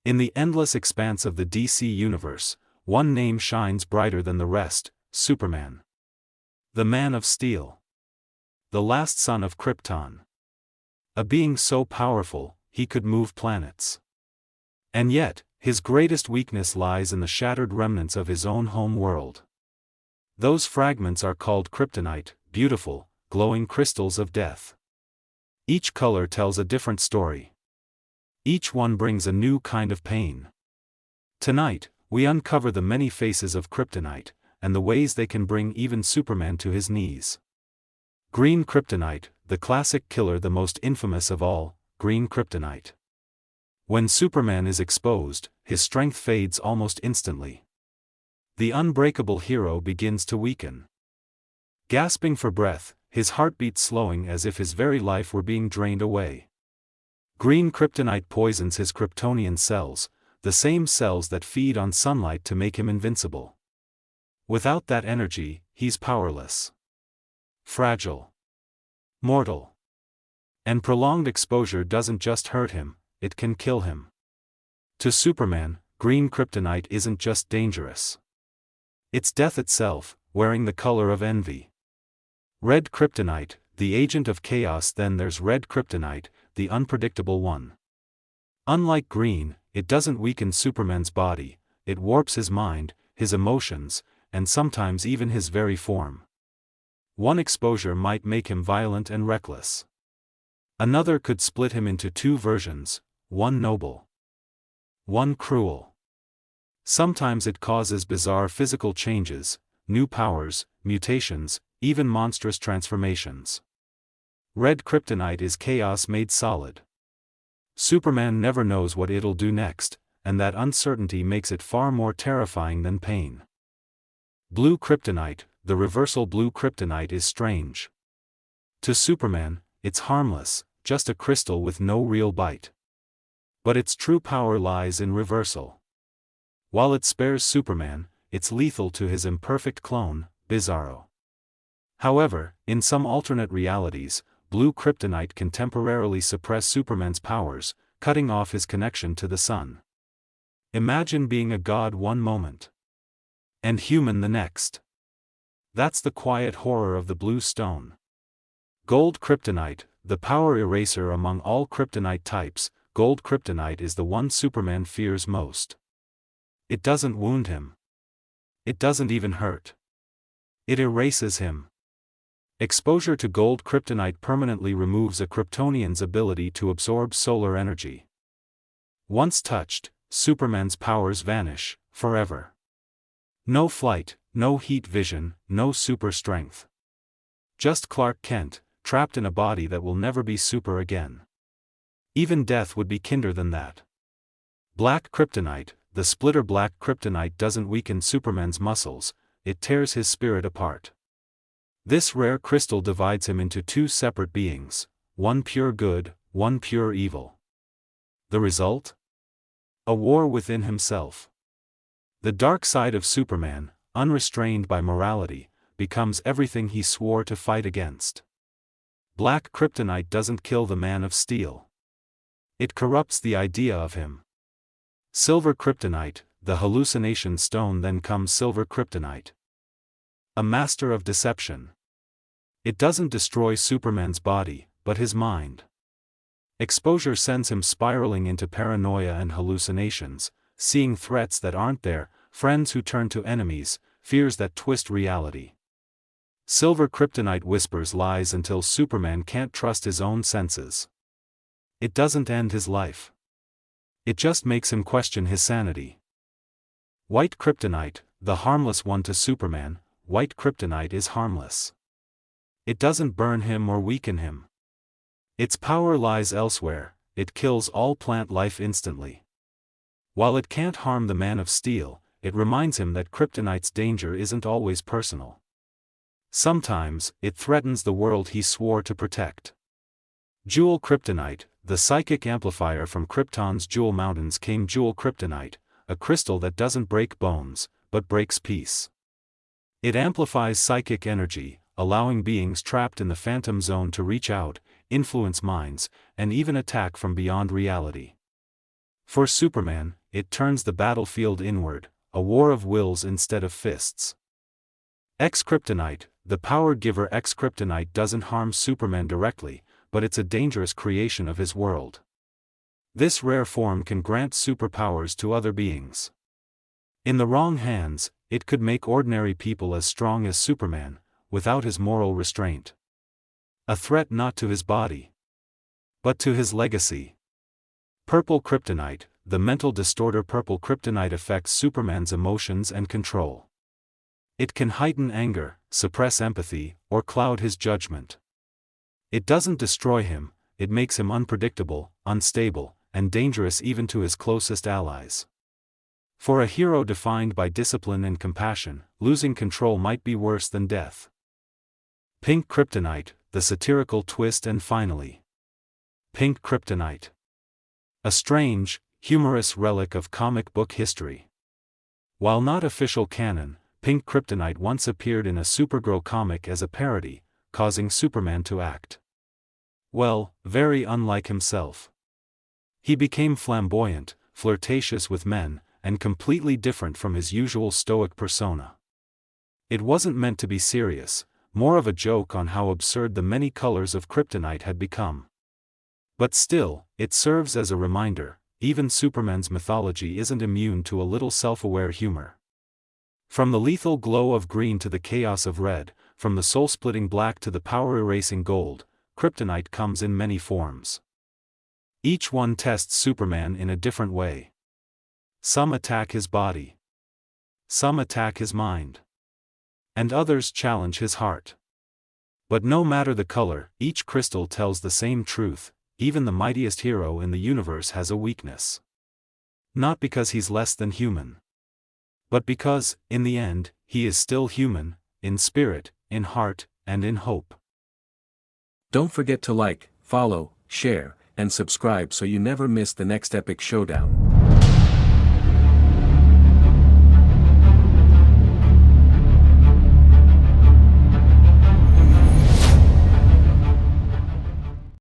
In the endless expanse of the DC universe, one name shines brighter than the rest: Superman. The Man of Steel. The last son of Krypton. A being so powerful, he could move planets. And yet, his greatest weakness lies in the shattered remnants of his own home world. Those fragments are called kryptonite, beautiful, glowing crystals of death. Each color tells a different story. Each one brings a new kind of pain. Tonight, we uncover the many faces of kryptonite, and the ways they can bring even Superman to his knees. Green Kryptonite, the classic killer, the most infamous of all, Green Kryptonite. When Superman is exposed, his strength fades almost instantly. The unbreakable hero begins to weaken. Gasping for breath, his heartbeat slowing as if his very life were being drained away. Green Kryptonite poisons his Kryptonian cells, the same cells that feed on sunlight to make him invincible. Without that energy, he's powerless. Fragile. Mortal. And prolonged exposure doesn't just hurt him, it can kill him. To Superman, Green Kryptonite isn't just dangerous. It's death itself, wearing the color of envy. Red Kryptonite, the agent of chaos. Then there's Red Kryptonite, the unpredictable one. Unlike Green, it doesn't weaken Superman's body, it warps his mind, his emotions, and sometimes even his very form. One exposure might make him violent and reckless. Another could split him into two versions, one noble, one cruel. Sometimes it causes bizarre physical changes, new powers, mutations, even monstrous transformations. Red Kryptonite is chaos made solid. Superman never knows what it'll do next, and that uncertainty makes it far more terrifying than pain. Blue Kryptonite, the reversal. Blue Kryptonite is strange. To Superman, it's harmless, just a crystal with no real bite. But its true power lies in reversal. While it spares Superman, it's lethal to his imperfect clone, Bizarro. However, in some alternate realities, Blue Kryptonite can temporarily suppress Superman's powers, cutting off his connection to the sun. Imagine being a god one moment and human the next. That's the quiet horror of the blue stone. Gold Kryptonite, the power eraser among all kryptonite types. Gold Kryptonite is the one Superman fears most. It doesn't wound him. It doesn't even hurt. It erases him. Exposure to gold kryptonite permanently removes a Kryptonian's ability to absorb solar energy. Once touched, Superman's powers vanish, forever. No flight, no heat vision, no super strength. Just Clark Kent, trapped in a body that will never be super again. Even death would be kinder than that. Black Kryptonite, the splitter. Black Kryptonite doesn't weaken Superman's muscles, it tears his spirit apart. This rare crystal divides him into two separate beings, one pure good, one pure evil. The result? A war within himself. The dark side of Superman, unrestrained by morality, becomes everything he swore to fight against. Black Kryptonite doesn't kill the Man of Steel. It corrupts the idea of him. Silver Kryptonite, the hallucination stone. Then comes Silver Kryptonite. A master of deception. It doesn't destroy Superman's body, but his mind. Exposure sends him spiraling into paranoia and hallucinations, seeing threats that aren't there, friends who turn to enemies, fears that twist reality. Silver Kryptonite whispers lies until Superman can't trust his own senses. It doesn't end his life. It just makes him question his sanity. White Kryptonite, the harmless one. To Superman, White Kryptonite is harmless. It doesn't burn him or weaken him. Its power lies elsewhere, it kills all plant life instantly. While it can't harm the Man of Steel, it reminds him that Kryptonite's danger isn't always personal. Sometimes, it threatens the world he swore to protect. Jewel Kryptonite, the psychic amplifier. From Krypton's Jewel Mountains came Jewel Kryptonite, a crystal that doesn't break bones, but breaks peace. It amplifies psychic energy, allowing beings trapped in the phantom zone to reach out, influence minds, and even attack from beyond reality. For Superman, it turns the battlefield inward, a war of wills instead of fists. X-kryptonite, the power giver. X-kryptonite doesn't harm Superman directly, but it's a dangerous creation of his world. This rare form can grant superpowers to other beings. In the wrong hands, it could make ordinary people as strong as Superman, without his moral restraint. A threat not to his body, but to his legacy. Purple kryptonite, the mental distorter. Purple kryptonite affects Superman's emotions and control. It can heighten anger, suppress empathy, or cloud his judgment. It doesn't destroy him, it makes him unpredictable, unstable, and dangerous even to his closest allies. For a hero defined by discipline and compassion, losing control might be worse than death. Pink kryptonite, the satirical twist. And finally, pink kryptonite. A strange, humorous relic of comic book history. While not official canon, pink kryptonite once appeared in a Supergirl comic as a parody, causing Superman to act, well, very unlike himself. He became flamboyant, flirtatious with men, and completely different from his usual stoic persona. It wasn't meant to be serious, more of a joke on how absurd the many colors of kryptonite had become. But still, it serves as a reminder, even Superman's mythology isn't immune to a little self-aware humor. From the lethal glow of green to the chaos of red, from the soul-splitting black to the power-erasing gold, kryptonite comes in many forms. Each one tests Superman in a different way. Some attack his body. Some attack his mind. And others challenge his heart. But no matter the color, each crystal tells the same truth: even the mightiest hero in the universe has a weakness. Not because he's less than human, but because, in the end, he is still human, in spirit, in heart, and in hope. Don't forget to like, follow, share, and subscribe so you never miss the next epic showdown.